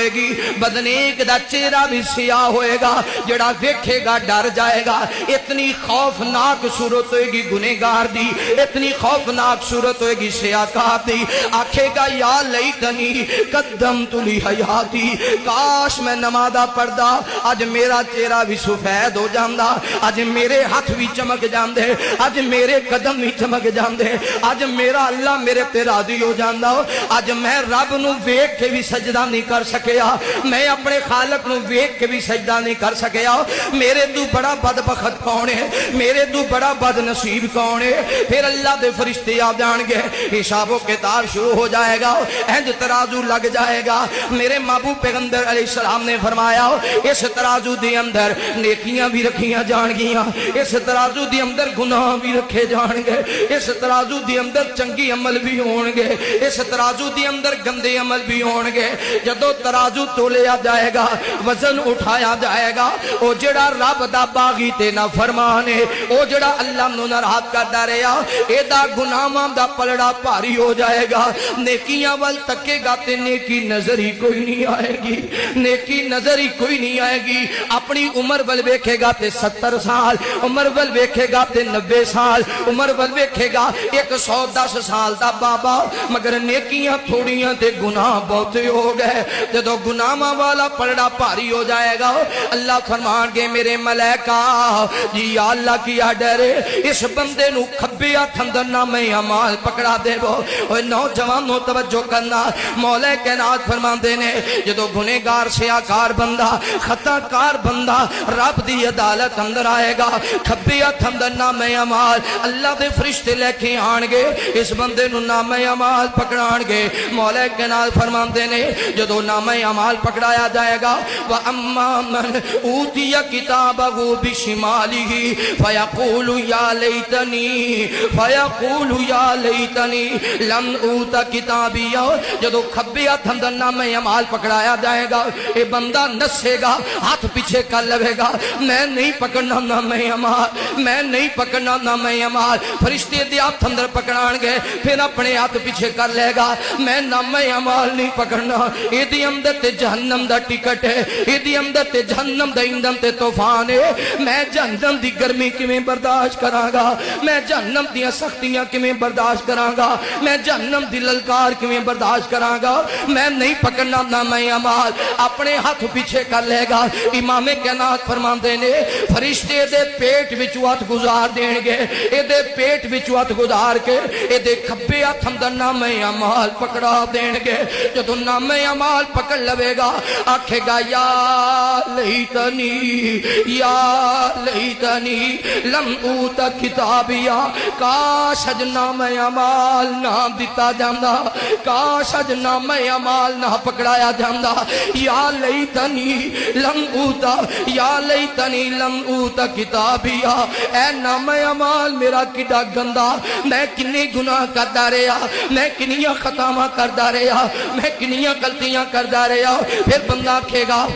ہوئے گی، بدنیک دا چہرہ بھی سیاہ ہوئے گا، جڑا دیکھے گا ڈر جائے گا۔ اتنی خوفناک صورت ہوئے گی گنہگار دی، اتنی خوفناک صورت ہوئے گی سیاکار دی۔ آکھے گا یا لیتنی قدمت لی حیاتی، کاش میں نمازہ پڑھدا، آج میرا چہرہ بھی سفید ہو جاندا، آج میرے ہاتھ بھی چمک جاندے، آج میرے قدم بھی چمک جاندے، آج میرا اللہ میرے تے راضی ہو جاندا۔ آج میں رب نو ویکھ کے بھی سجدہ نہیں کر سکیا، میں اپنے خالق نو ویکھ کے بھی سجدہ نہیں کر سکیا۔ میرے تو بڑا بدبخت کون ہے، میرے تو بڑا بد نصیب کون ہے؟ پھر اللہ دے فرشتے آ جان گے، حساب و کتاب شروع ہو جائے گا، انج ترازو لگ جائے گا۔ میرے محبوب پیغمبر علیہ السلام نے فرمایا اس ترازو دے اندر نیکیاں بھی رکھیاں جان گیاں، اس ترازو دے اندر گناہ بھی رکھے جان گے، اس ترازو دے اندر چنگی عمل بھی ہون گے، اس ترازو دے اندر گندے عمل بھی ہون گے۔ جدو ترازو تولیا جائے گا، وزن اٹھایا جائے گا، او جڑا رب دا باغی تے نہ فرمانے، او جڑا اللہ نو ناراض کردا رہیا، اے دا گناہاں دا پلڑا بھاری ہو جائے گا۔ نیکیاں ول تکے گا تے نیکی نظر ہی کوئی نہیں آئے گی، نیکی نظر ہی کوئی نہیں آئے گی۔ اپنی عمر ول ویکھے گا تے 70 سال، عمر ول ویکھے گا تے 90 سال، عمر ول ویکھے گا 110 سال دا بابا، مگر نیکیاں تھوڑیاں تے گناہ بہتے ہو گئے۔ جدو گناہاں والا پلڑا بھاری ہو جائے گا، اللہ فرمان گے میرے ملائکہ جی یا اللہ کیا ڈرے، اس بندے نو کھبے ہاتھ اندر نامہ اعمال پکڑا دے وہ۔ اوے نوجوانوں توجہ کرنا، مولا کائنات فرماندے نے جدو گنہگار سیاکار بندہ خطا کار بندہ رب دی عدالت اندر آئے گا، کھبے ہاتھ اندر نامہ اعمال اللہ دے فرشتے لے کے آن گے، اس بندے نو نامہ اعمال پکڑان گے۔ مولا کائنات فرماندے نے جدو نامہ اعمال پکڑایا جائے گا، وَأَمَّا مَنْ أُوتِيَ كِتَابَهُ بِشِمَالِهِ فَيَقُولُ يَا لَيْتَنِي فَيَقُولُ يَا لَيْتَنِي لَمْ أُوتَ كِتَابِيَهْ۔ جدو کھبے ہاتھ اندر نامہ اعمال پکڑایا جائے گا، اے بندہ نسے گا، ہاتھ پیچھے کر لے گا، میں نہیں پکڑنا نامہ اعمال، میں نہیں پکڑنا نامہ اعمال۔ فرشتے دے ہاتھ اندر پکڑان گے، پھر اپنے ہاتھ پیچھے کر لے گا، میں نامہ اعمال نہیں پکڑنا، اے دی اندر تے جہنم دا ٹکٹ ہے، اے دی اندر تے جہنم دا ایندھن تے طوفان ہے، میں جہنم دی گرمی کیویں برداشت کراں گا، میں جہنم دی سختیاں کیویں برداشت کراں گا، میں جہنم دی للکار کیویں برداشت کراں گا، میں نہیں پکڑنا نامہ اعمال۔ اپنے ہاتھ پیچھے کر لے گا۔ امام کائنات فرماندے نے فرشتے دے پیٹ وچوں ہاتھ گزار دین گے، اے دے پیٹ وچوں ہاتھ گزار کے اے دے کھبے ہاتھ اندر نامہ اعمال پکڑا دین گے۔ جدوں نامہ اعمال پکڑ لوے گا، آکھے گا یا لیتنی یا لیتنی لم اوت کتابیا، کاش اج نامہ اعمال نہ دتا جاندا، کاش اج نامہ اعمال نہ پکڑایا جاندا۔ یا لیتنی لم اوتا یا لیتنی لم اوت کتابیا، اے نامہ اعمال میرا کڈا گندا، میں کنے گناہ کردا رہیا، میں کنیاں خطاواں کردا رہیا، میں کنیاں غلطیاں کردا رہیا۔ پھر بندہ آکھے گا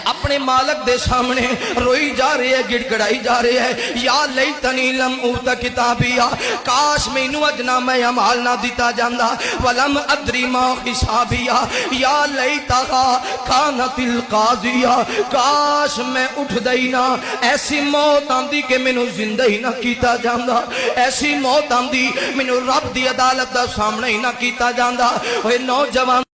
اپنے مالک دے سامنے روئی جا رہی ہے، گڑ گڑائی جا رہی ہے، یا لیتنی لم اوت کتابیا، کاش مینوں اج نامہ اعمال نہ دتا جاندا، ولم ادری ما حسابیا، یا لیتہا کانت القاضیہ، کاش میں اٹھ دئی نہ، ایسی موت آندی کہ مینوں زندہ ہی نہ کیتا جاندا، ایسی موت آندی مینوں رب دی عدالت دا سامنے ہی نہ کیتا جاندا۔ اوے نوجوان